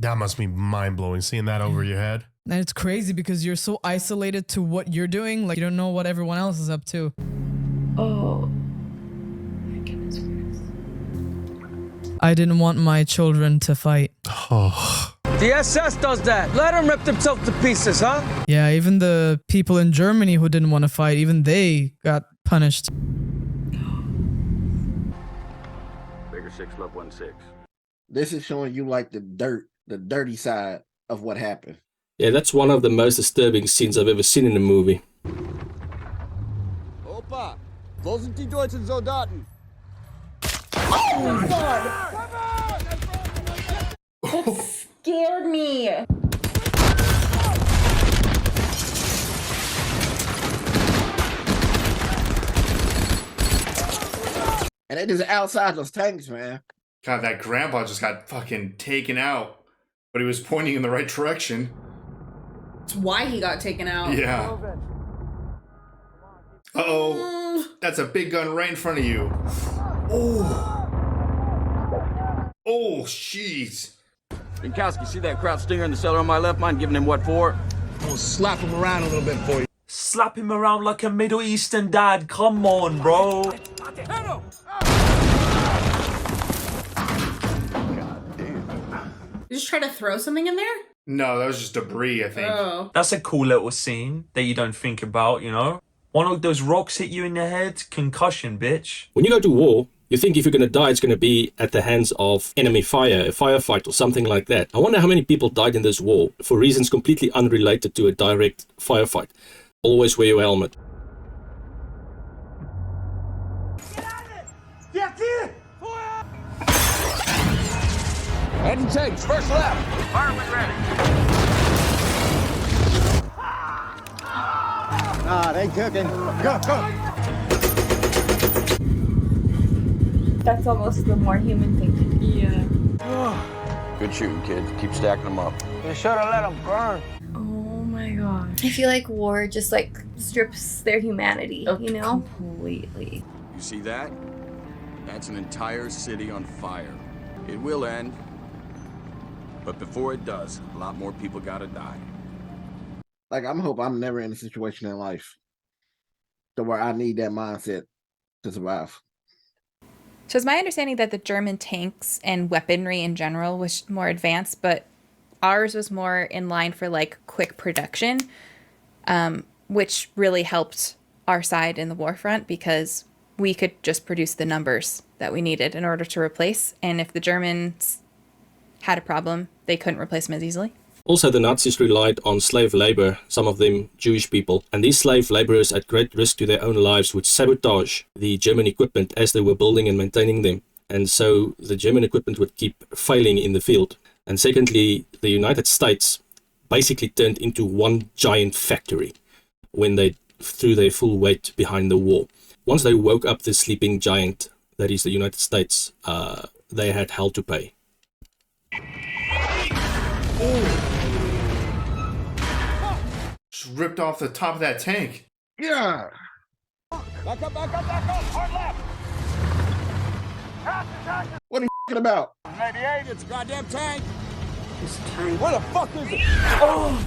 That must be mind-blowing, seeing that over your head. And it's crazy because you're so isolated to what you're doing, like you don't know what everyone else is up to. Oh, my goodness gracious. I didn't want my children to fight. Oh. The SS does that. Let them rip themselves to pieces, huh? Yeah, even the people in Germany who didn't want to fight, even they got punished. Bigger 6, love 1-6. This is showing you like the dirty side of what happened. Yeah, that's one of the most disturbing scenes I've ever seen in a movie. Opa, wo sind die deutschen Soldaten? Oh, God! That scared me. And it is outside those tanks, man. God, that grandpa just got fucking taken out. But he was pointing in the right direction. That's why he got taken out. Yeah. Uh-oh. That's a big gun right in front of you. Oh. Oh, jeez. Binkowski, see that crowd stinger in the cellar on my left? Mind giving him what for? We'll slap him around a little bit for you. Slap him around like a Middle Eastern dad. Come on, bro. You just try to throw something in there? No, that was just debris, I think. Oh. That's a cool little scene that you don't think about, you know? One of those rocks hit you in the head, concussion, bitch. When you go to war, you think if you're going to die, it's going to be at the hands of enemy fire, a firefight or something like that. I wonder how many people died in this war for reasons completely unrelated to a direct firefight. Always wear your helmet. Anti-tanks, first left. Fireman ready. Ah, they cooking. Go, go. That's almost the more human thing. Yeah. Good shooting, kids. Keep stacking them up. You should have let them burn. Oh my god. I feel like war just like strips their humanity, you know? Completely. You see that? That's an entire city on fire. It will end. But before it does, a lot more people gotta die. Like, I'm hoping I'm never in a situation in life to where I need that mindset to survive. So it's my understanding that the German tanks and weaponry in general was more advanced, but ours was more in line for like quick production, which really helped our side in the war front because we could just produce the numbers that we needed in order to replace. And if the Germans had a problem, they couldn't replace them as easily. Also, the Nazis relied on slave labor, some of them Jewish people, and these slave laborers at great risk to their own lives would sabotage the German equipment as they were building and maintaining them. And so the German equipment would keep failing in the field. And secondly, the United States basically turned into one giant factory when they threw their full weight behind the wall. Once they woke up the sleeping giant, that is the United States, they had hell to pay. Just ripped off the top of that tank. Yeah. Back up, back up, back up. Hard left. What are you talking about? 98, it's a goddamn tank. This tank. Where the fuck is it? Oh!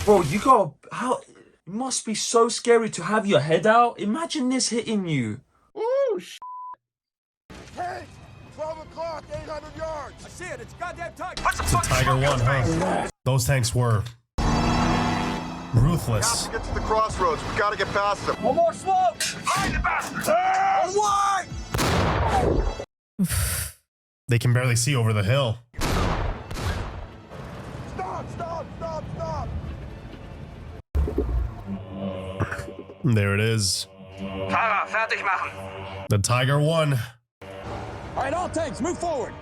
Bro, you got... How... It must be so scary to have your head out. Imagine this hitting you. Ooh, Tank! 12 o'clock, 800 yards. I see it, it's a goddamn tank. It's a Tiger 1, huh? Those tanks were ruthless. We have to get to the crossroads. We gotta get past them. One more smoke! Hide the bastard! On wide! They can barely see over the hill. Stop, stop, stop, stop! There it is. Fertig machen. The Tiger 1. All right, all tanks, move forward.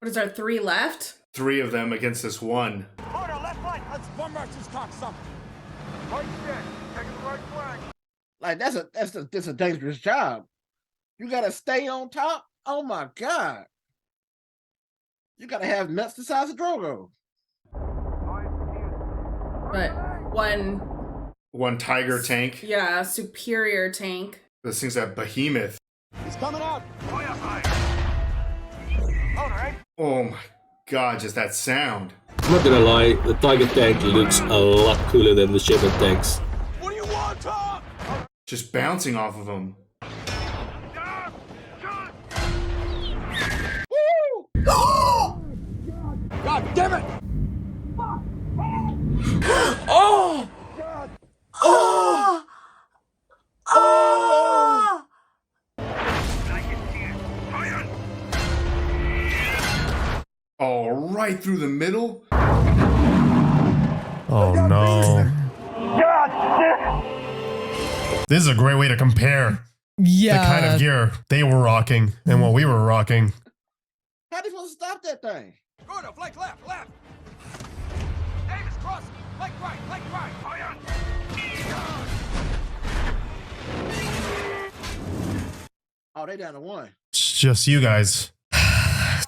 What is there, 3 left? 3 of them against this one. Order, left flank, let's bombard this cocksucker. Right stick, taking the right flank. like that's a dangerous job. You gotta stay on top. Oh my god. You gotta have nuts the size of Drogo. But one Tiger tank. Yeah, superior tank. This thing's a behemoth. He's coming out. Fire, fire. Hold Oh my god, just that sound. I'm not gonna lie, the Tiger tank looks a lot cooler than the Sherman tanks. What do you want, Tom? Just bouncing off of him. God damn it! Oh! Oh! Oh! Oh, right through the middle? Oh no. This is a great way to compare Yeah. the kind of gear they were rocking and what we were rocking. How they supposed to stop that thing? Gordo, flank left, left. Davis, cross. Flank right, fire. Oh, they down to one. It's just you guys.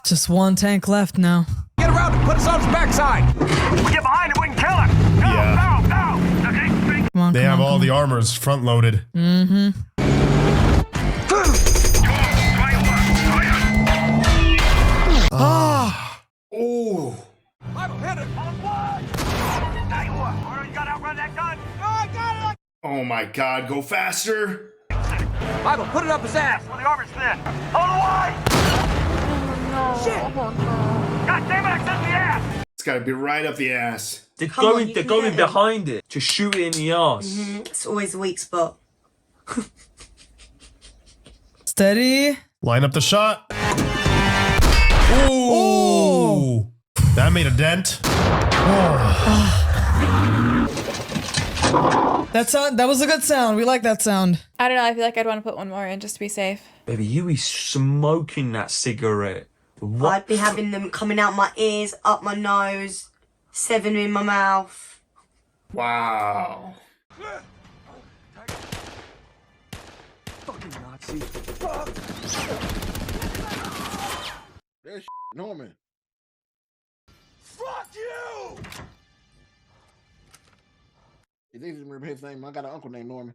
Just one tank left now. Get around and put us on his backside. We get behind him, we can kill him. No, Yeah. no. Okay, Come on, They come have on, all come the armors front loaded. on. Ah. Oh. Bible, hit it. On one. Now you what? Gordo, you gotta outrun that gun. No, I got it. Oh my god, go faster. Bible, put it up his ass when the armor's thin. On the line. Oh, no. Shit. God damn it, I sent the ass. It's gotta be right up the ass. They're Come on, going, you they're can going get it. behind it to shoot it in the ass. It's always a weak spot. Steady. Line up the shot. Ooh. That made a dent. Oh. That was a good sound. We like that sound. I don't know. I feel like I'd want to put one more in just to be safe. Baby, you be smoking that cigarette. What? I'd be having them coming out my ears, up my nose, 7 in my mouth. Wow. Fucking Nazi. There's Norman. Fuck you! It's easy to remember his name. I got an uncle named Norman.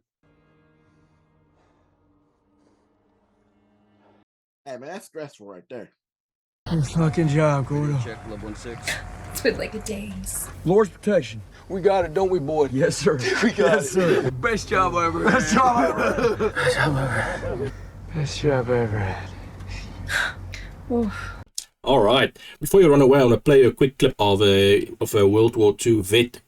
Hey, man, that's stressful right there. Good fucking job, Gordo. Check, Club 16. It's been like a days. Lord's protection. We got it, don't we, boy? Yes, sir. We got it. Sir. Best job I ever had. Best job I ever had. Best job I ever had. Best job I ever had. All right. Before you run away, I want to play a quick clip of a World War II vet,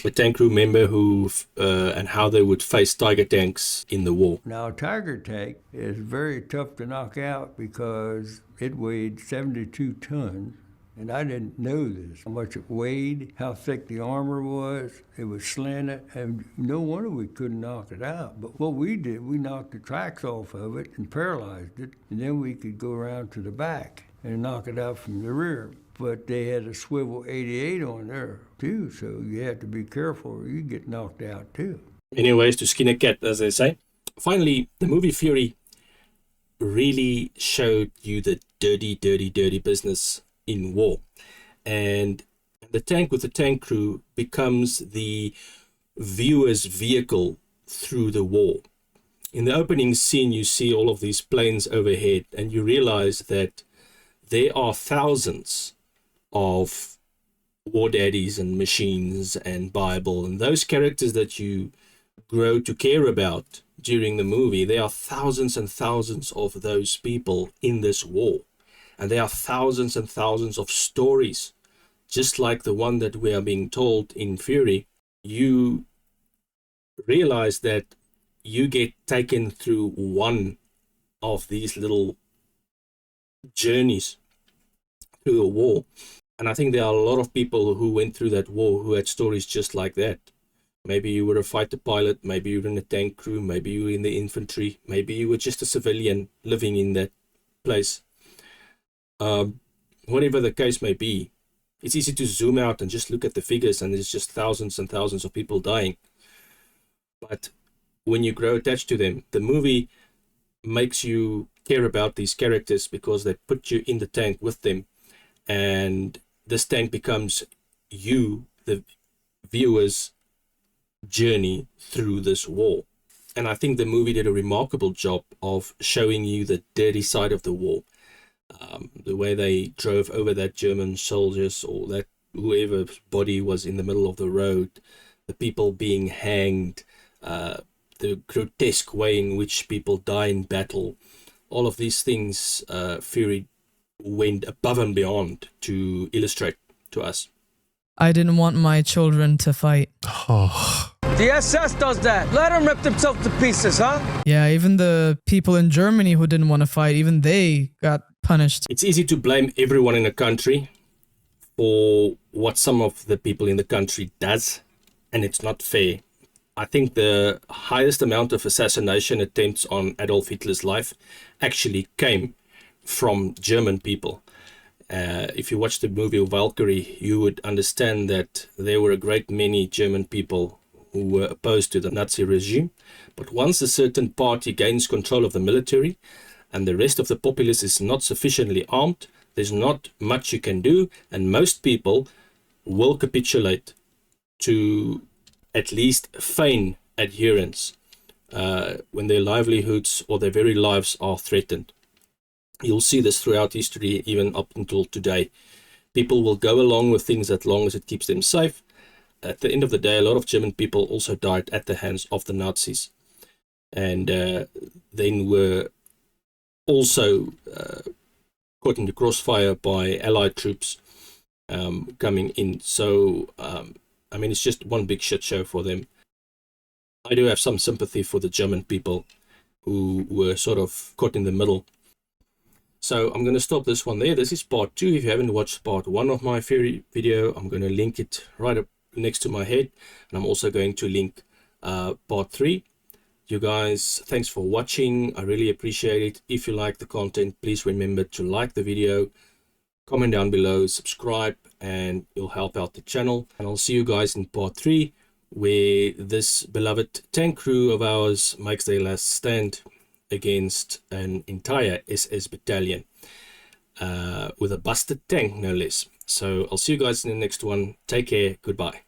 a tank crew member who and how they would face Tiger tanks in the war. Now, a Tiger tank is very tough to knock out because it weighed 72 tons. And I didn't know this, how much it weighed, how thick the armor was. It was slanted, and no wonder we couldn't knock it out. But what we did, we knocked the tracks off of it and paralyzed it, and then we could go around to the back and knock it out from the rear. But they had a swivel 88 on there, too, so you had to be careful or you get knocked out, too. Anyways, to skin a cat, as they say. Finally, the movie Fury really showed you the dirty, dirty, dirty business in war. And the tank with the tank crew becomes the viewer's vehicle through the war. In the opening scene, you see all of these planes overhead, and you realize that there are thousands of war daddies and machines and Bible and those characters that you grow to care about during the movie. There are thousands and thousands of those people in this war. And there are thousands and thousands of stories, just like the one that we are being told in Fury. You realize that you get taken through one of these little journeys through a war. And I think there are a lot of people who went through that war who had stories just like that. Maybe you were a fighter pilot, maybe you were in a tank crew, maybe you were in the infantry, maybe you were just a civilian living in that place. Whatever the case may be, it's easy to zoom out and just look at the figures and there's just thousands and thousands of people dying. But when you grow attached to them, the movie makes you care about these characters because they put you in the tank with them, and this tank becomes you, the viewer's journey through this war. And I think the movie did a remarkable job of showing you the dirty side of the war. The way they drove over that German soldiers or that whoever's body was in the middle of the road, the people being hanged, the grotesque way in which people die in battle, all of these things, Fury went above and beyond to illustrate to us. I didn't want my children to fight. The SS does that. Let them rip themselves to pieces, huh? Yeah, even the people in Germany who didn't want to fight, even they got punished. It's easy to blame everyone in a country for what some of the people in the country does, and it's not fair. I think the highest amount of assassination attempts on Adolf Hitler's life actually came from German people. If you watch the movie Valkyrie, you would understand that there were a great many German people who were opposed to the Nazi regime. But once a certain party gains control of the military and the rest of the populace is not sufficiently armed, there's not much you can do, and most people will capitulate to at least feign adherence when their livelihoods or their very lives are threatened. You'll see this throughout history, even up until today. People will go along with things as long as it keeps them safe. At the end of the day, a lot of German people also died at the hands of the Nazis, and then were also caught in the crossfire by Allied troops coming in. So, I mean, it's just one big shit show for them. I do have some sympathy for the German people who were sort of caught in the middle. So I'm going to stop this one there. This is part 2. If you haven't watched part 1 of my Fury video, I'm going to link it right up next to my head. And I'm also going to link part 3. You guys, thanks for watching. I really appreciate it. If you like the content, please remember to like the video, comment down below, subscribe, and you'll help out the channel. And I'll see you guys in part 3, where this beloved tank crew of ours makes their last stand against an entire SS battalion with a busted tank, no less. So I'll see you guys in the next one. Take care. Goodbye.